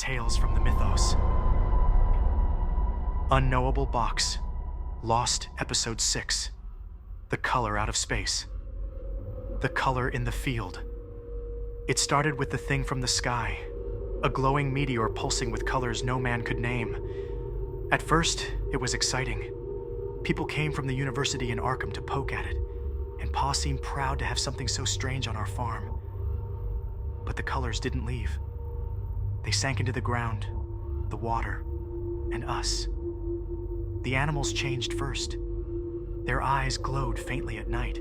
Tales from the Mythos. Unknowable Box. Lost Episode 6. The Color Out of Space. The color in the field. It started with the thing from the sky, a glowing meteor pulsing with colors no man could name. At first, it was exciting. People came from the university in Arkham to poke at it, and Pa seemed proud to have something so strange on our farm. But the colors didn't leave. They sank into the ground, the water, and us. The animals changed first. Their eyes glowed faintly at night,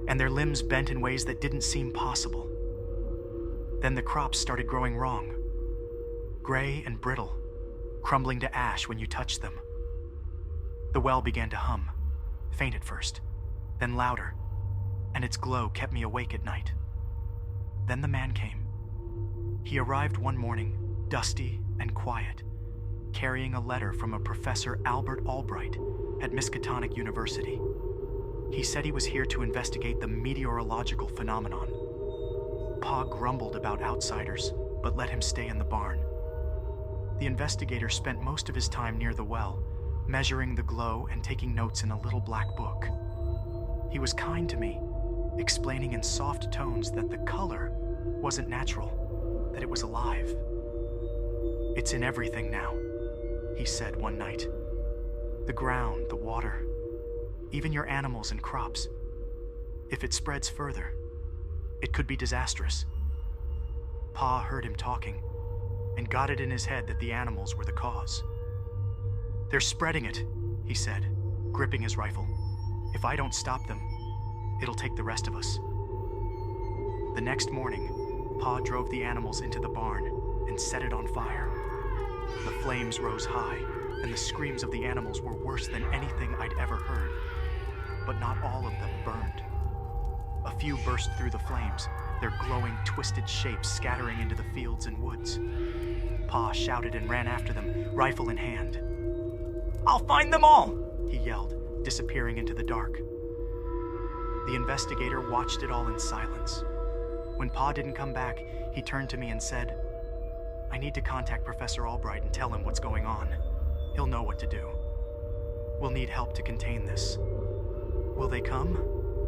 and their limbs bent in ways that didn't seem possible. Then the crops started growing wrong, gray and brittle, crumbling to ash when you touched them. The well began to hum, faint at first, then louder, and its glow kept me awake at night. Then the man came. He arrived one morning, dusty and quiet, carrying a letter from a Professor Albert Albright at Miskatonic University. He said he was here to investigate the meteorological phenomenon. Pa grumbled about outsiders, but let him stay in the barn. The investigator spent most of his time near the well, measuring the glow and taking notes in a little black book. He was kind to me, explaining in soft tones that the color wasn't natural, that it was alive. "It's in everything now," he said one night. "The ground, the water, even your animals and crops. If it spreads further, it could be disastrous." Pa heard him talking and got it in his head that the animals were the cause. "They're spreading it," he said, gripping his rifle. "If I don't stop them, it'll take the rest of us." The next morning, Pa drove the animals into the barn and set it on fire. The flames rose high, and the screams of the animals were worse than anything I'd ever heard. But not all of them burned. A few burst through the flames, their glowing, twisted shapes scattering into the fields and woods. Pa shouted and ran after them, rifle in hand. "I'll find them all!" he yelled, disappearing into the dark. The investigator watched it all in silence. When Pa didn't come back, he turned to me and said, "I need to contact Professor Albright and tell him what's going on. He'll know what to do. We'll need help to contain this." "Will they come?"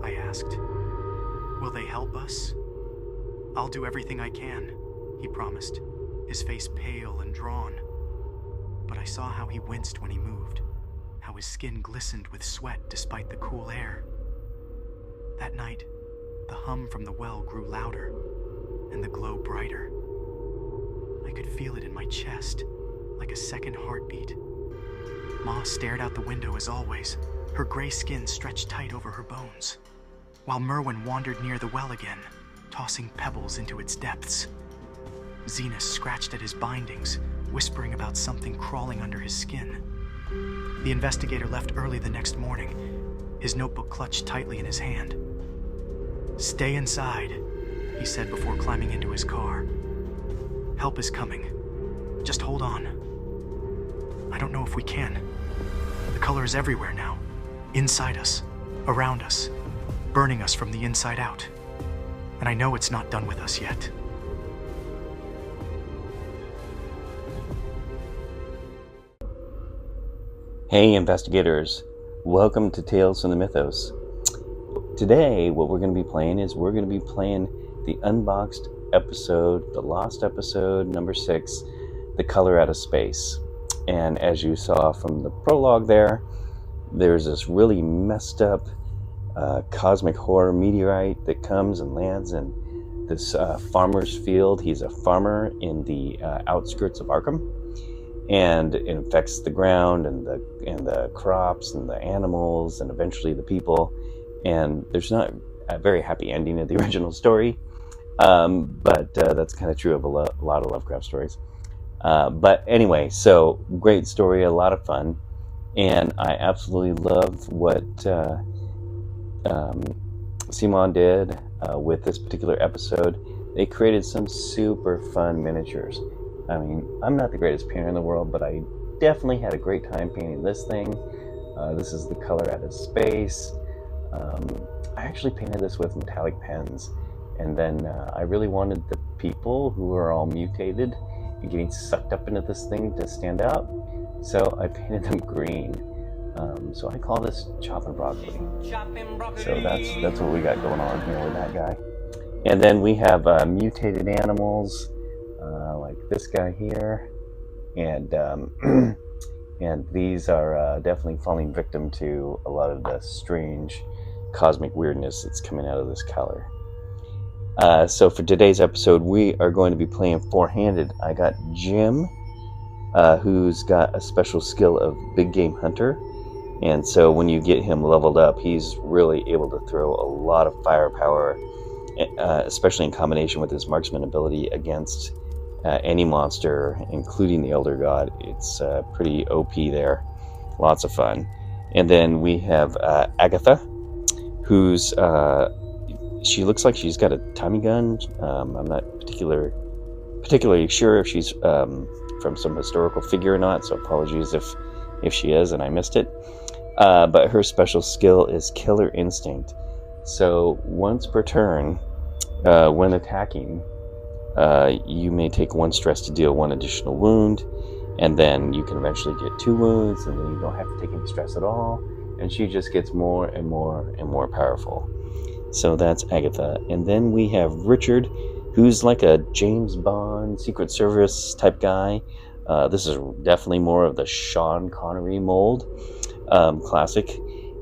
I asked. "Will they help us?" "I'll do everything I can," he promised, his face pale and drawn. But I saw how he winced when he moved, how his skin glistened with sweat despite the cool air. That night, the hum from the well grew louder, and the glow brighter. I could feel it in my chest, like a second heartbeat. Ma stared out the window as always, her gray skin stretched tight over her bones, while Merwin wandered near the well again, tossing pebbles into its depths. Zenas scratched at his bindings, whispering about something crawling under his skin. The investigator left early the next morning, his notebook clutched tightly in his hand. "Stay inside," he said before climbing into his car. "Help is coming. Just hold on." I don't know if we can. The color is everywhere now, inside us, around us, burning us from the inside out. And I know it's not done with us yet. Hey investigators, welcome to Tales from the Mythos. Today what we're going to be playing is we're going to be playing the unboxed episode, the lost episode number 6, The Color Out of Space. And as you saw from the prologue there's this really messed up cosmic horror meteorite that comes and lands in this farmer's field. He's a farmer in the outskirts of Arkham. And it infects the ground and the crops and the animals and eventually the people. And there's not a very happy ending of the original story, but that's kind of true of a lot of Lovecraft stories. But anyway, so great story, a lot of fun, and I absolutely love what Simon did with this particular episode. They created some super fun miniatures. I mean, I'm not the greatest painter in the world, but I definitely had a great time painting this thing. This is The Color Out of Space. I actually painted this with metallic pens, and then I really wanted the people who are all mutated getting sucked up into this thing to stand out. So I painted them green. So I call this chopping broccoli. So that's what we got going on here with that guy. And then we have mutated animals, like this guy here, and and these are definitely falling victim to a lot of the strange cosmic weirdness that's coming out of this color. So for today's episode, we are going to be playing four-handed. I got Jim, who's got a special skill of big game hunter. And so when you get him leveled up, he's really able to throw a lot of firepower, especially in combination with his marksman ability against any monster, including the Elder God. It's pretty OP there. Lots of fun. And then we have Agatha, who's... she looks like she's got a Tommy gun. I'm not particularly sure if she's from some historical figure or not, so apologies if she is and I missed it. But her special skill is Killer Instinct. So once per turn, when attacking, you may take 1 stress to deal 1 additional wound, and then you can eventually get 2 wounds, and then you don't have to take any stress at all, and she just gets more and more and more powerful. So that's Agatha. And then we have Richard, who's like a James Bond Secret Service type guy. This is definitely more of the Sean Connery mold, classic.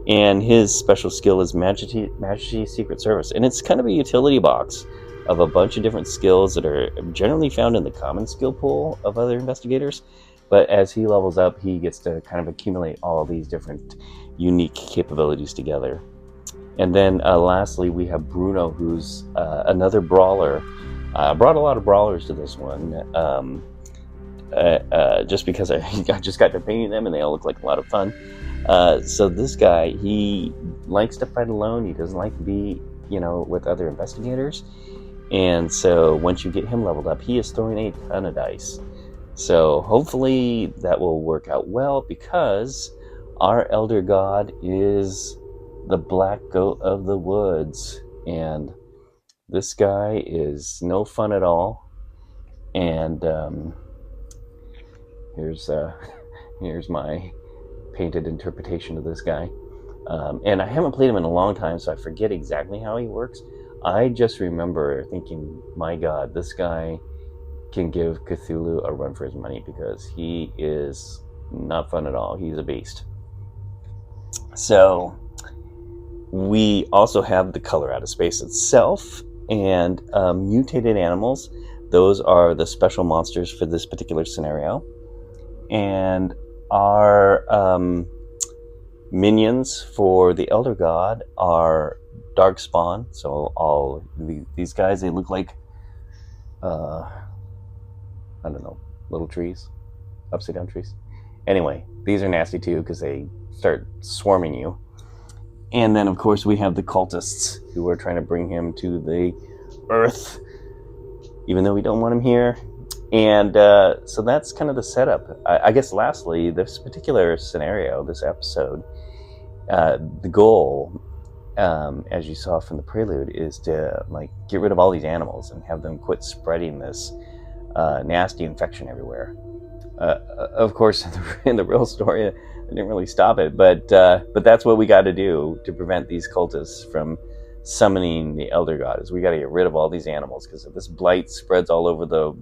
And his special skill is Majesty Secret Service. And it's kind of a utility box of a bunch of different skills that are generally found in the common skill pool of other investigators. But as he levels up, he gets to kind of accumulate all of these different unique capabilities together. And then lastly, we have Bruno, who's another brawler. Brought a lot of brawlers to this one, just because I just got to painting them and they all look like a lot of fun. So this guy, he likes to fight alone. He doesn't like to be, with other investigators. And so once you get him leveled up, he is throwing a ton of dice. So hopefully that will work out well, because our Elder God is the Black Goat of the Woods, and this guy is no fun at all. And here's my painted interpretation of this guy. And I haven't played him in a long time, so I forget exactly how he works. I just remember thinking, my God, this guy can give Cthulhu a run for his money, because he is not fun at all. He's a beast. So we also have the color out of space itself, and mutated animals. Those are the special monsters for this particular scenario. And our minions for the Elder God are Darkspawn. So all these guys, they look like, I don't know, little trees, upside down trees. Anyway, these are nasty too, because they start swarming you. And then, of course, we have the cultists, who are trying to bring him to the earth, even though we don't want him here. And so that's kind of the setup. I guess lastly, this particular scenario, this episode, the goal, as you saw from the prelude, is to get rid of all these animals and have them quit spreading this nasty infection everywhere. Of course, in the real story, I didn't really stop it, but that's what we got to do to prevent these cultists from summoning the Elder God. Is we got to get rid of all these animals, because if this blight spreads all over the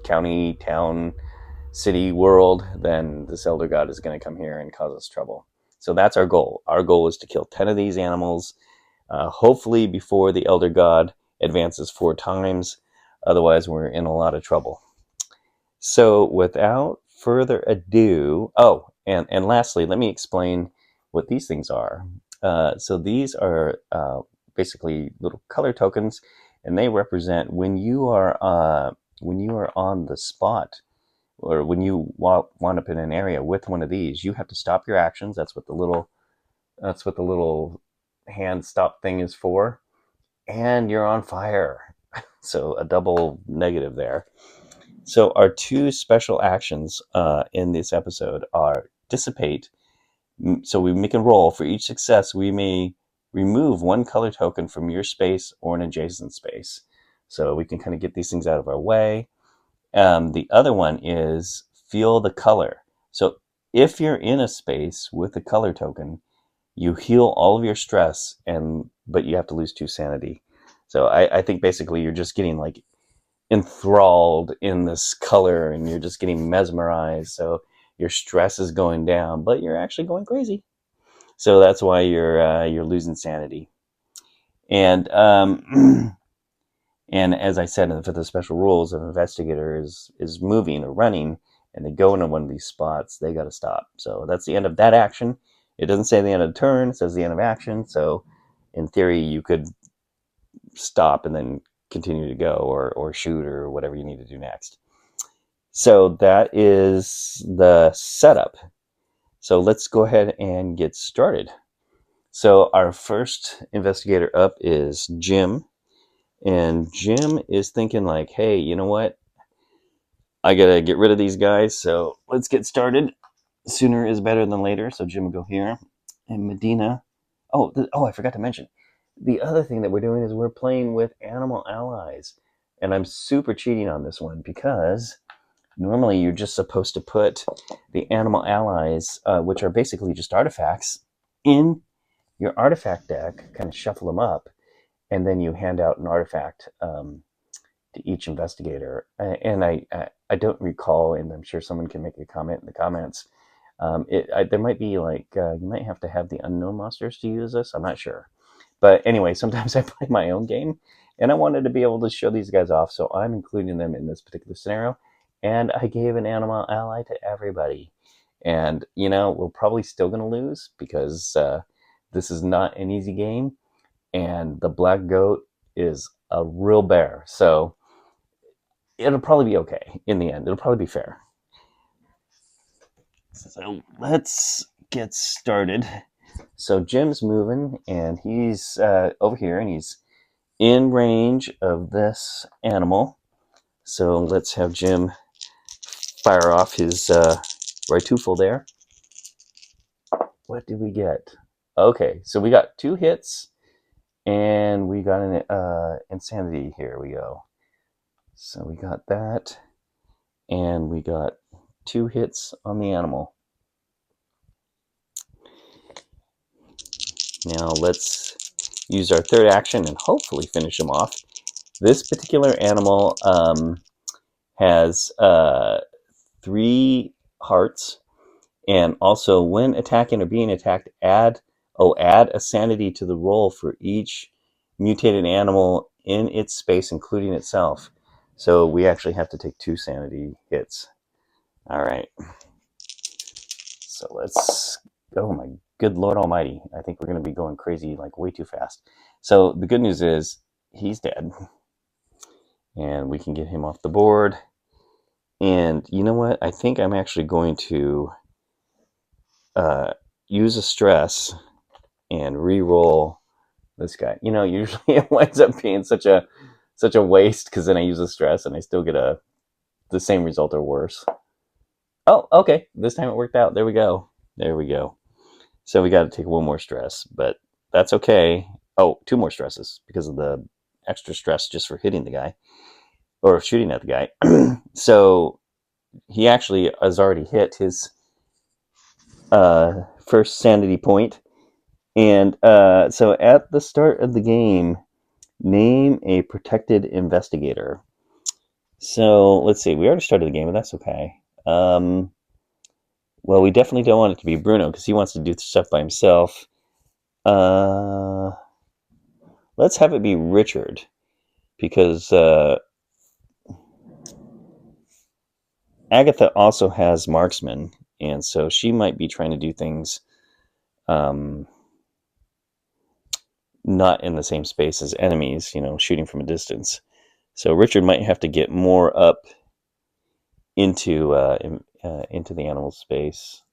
county, town, city, world, then this Elder God is going to come here and cause us trouble. So that's our goal. Our goal is to kill 10 of these animals, hopefully before the Elder God advances 4 times. Otherwise, we're in a lot of trouble. So without further ado, and lastly, let me explain what these things are. So these are basically little color tokens, and they represent when you are on the spot, or when you wind up in an area with one of these, you have to stop your actions. That's what the little hand stop thing is for, and you're on fire. So a double negative there. So our 2 special actions in this episode are dissipate. So we make a roll. For each success, we may remove 1 color token from your space or an adjacent space. So we can kind of get these things out of our way. The other one is feel the color. So if you're in a space with a color token, you heal all of your stress, but you have to lose 2 sanity. So I think basically you're just getting like enthralled in this color, and you're just getting mesmerized. So your stress is going down, but you're actually going crazy. So that's why you're losing sanity. And and as I said, for the special rules, if an investigator is moving or running and they go into one of these spots, they got to stop. So that's the end of that action. It doesn't say the end of the turn; it says the end of action. So in theory, you could stop and then continue to go, or shoot, or whatever you need to do next. So that is the setup. So let's go ahead and get started. So our first investigator up is Jim. And Jim is thinking like, hey, you know what? I got to get rid of these guys. So let's get started. Sooner is better than later. So Jim will go here. And Medina. Oh, I forgot to mention. The other thing that we're doing is we're playing with animal allies. And I'm super cheating on this one because normally you're just supposed to put the animal allies, which are basically just artifacts, in your artifact deck, kind of shuffle them up, and then you hand out an artifact to each investigator. And I don't recall, and I'm sure someone can make a comment in the comments. There might be like, you might have to have the unknown monsters to use this. I'm not sure. But anyway, sometimes I play my own game, and I wanted to be able to show these guys off, so I'm including them in this particular scenario. And I gave an animal ally to everybody. And, we're probably still going to lose because this is not an easy game. And the black goat is a real bear. So it'll probably be okay in the end. It'll probably be fair. So let's get started. So Jim's moving, and he's over here, and he's in range of this animal. So let's have Jim fire off his Rifle there. What did we get? Okay, so we got 2 hits, and we got an insanity. Here we go. So we got that, and we got 2 hits on the animal. Now let's use our third action and hopefully finish him off. This particular animal has 3 hearts, and also when attacking or being attacked, add a sanity to the roll for each mutated animal in its space, including itself. So we actually have to take 2 sanity hits. All right. So let's go. Oh my good Lord Almighty. I think we're going to be going crazy like way too fast. So the good news is he's dead. And we can get him off the board. And you know what? I think I'm actually going to use a stress and re-roll this guy. Usually it winds up being such a waste because then I use a stress and I still get the same result or worse. Oh, okay. This time it worked out. There we go. So we got to take 1 more stress, but that's okay. Oh, 2 more stresses because of the extra stress just for hitting the guy or shooting at the guy. So he actually has already hit his first sanity point. And so at the start of the game, name a protected investigator. So let's see. We already started the game, but that's okay. Well, we definitely don't want it to be Bruno because he wants to do stuff by himself. Let's have it be Richard because Agatha also has marksman, and so she might be trying to do things not in the same space as enemies, shooting from a distance. So Richard might have to get more up into the animal space.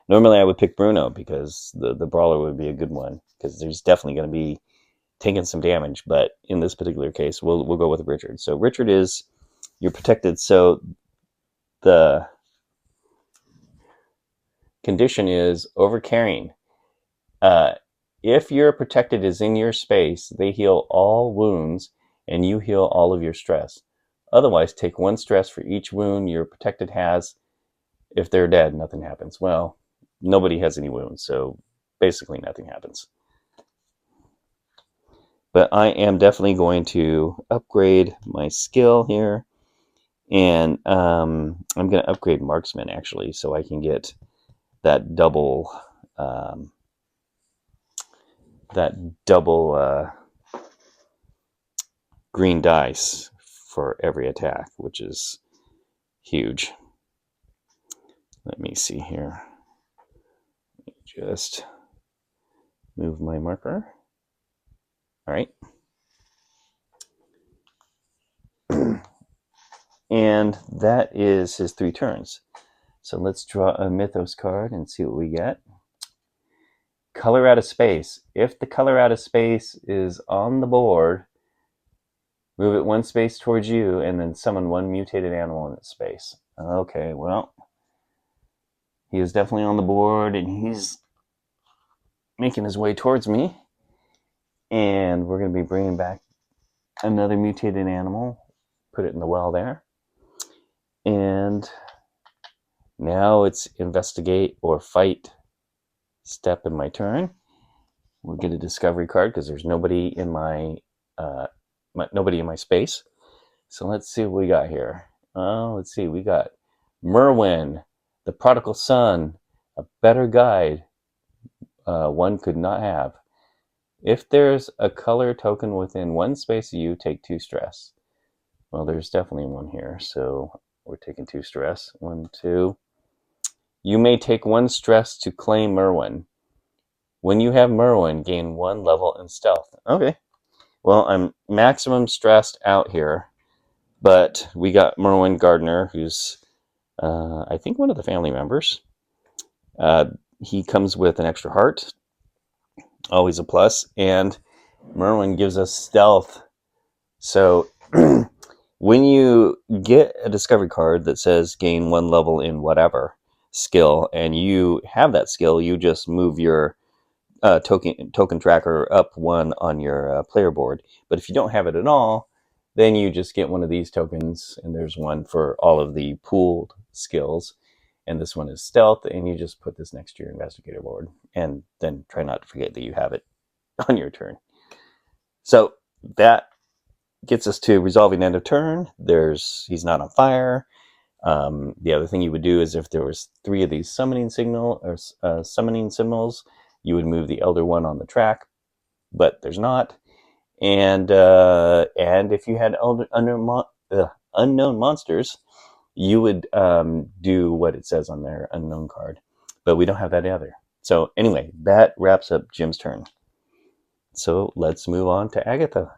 Normally I would pick Bruno because the brawler would be a good one because there's definitely going to be taking some damage. But in this particular case, we'll go with Richard. So Richard is you're protected. So the condition is overcarrying. If your protected is in your space, they heal all wounds and you heal all of your stress. Otherwise, take 1 stress for each wound your protected has. If they're dead, nothing happens. Well, nobody has any wounds, so basically nothing happens. But I am definitely going to upgrade my skill here. And I'm going to upgrade Marksman, actually, so I can get that double green dice for every attack, which is huge. Let me see here. Just move my marker. All right. And that is his 3 turns. So let's draw a Mythos card and see what we get. Color out of space. If the color out of space is on the board, move it 1 space towards you and then summon 1 mutated animal in its space. Okay, well, he is definitely on the board and he's making his way towards me. And we're going to be bringing back another mutated animal. Put it in the well there. And now it's investigate or fight step in my turn. We'll get a discovery card because there's nobody in my space. So let's see what we got here. Let's see. We got Merwin, the prodigal son, a better guide one could not have. If there's a color token within 1 space of you, take 2 stress. Well, there's definitely one here, so we're taking 2 stress. 1, 2. You may take 1 stress to claim Merwin. When you have Merwin, gain 1 level in stealth. Okay. Well, I'm maximum stressed out here, but we got Merwin Gardner, who's, I think, one of the family members. He comes with an extra heart, always a plus, and Merwin gives us stealth. So when you get a discovery card that says gain 1 level in whatever skill, and you have that skill, you just move your token tracker up 1 on your player board. But if you don't have it at all, then you just get one of these tokens, and there's one for all of the pooled skills. And this one is stealth, and you just put this next to your investigator board. And then try not to forget that you have it on your turn. So that gets us to resolving end of turn. He's not on fire. The other thing you would do is if there was 3 of these summoning symbols, you would move the elder one on the track, but there's not. And if you had unknown monsters, you would do what it says on their unknown card. But we don't have that either. So anyway, that wraps up Jim's turn. So let's move on to Agatha.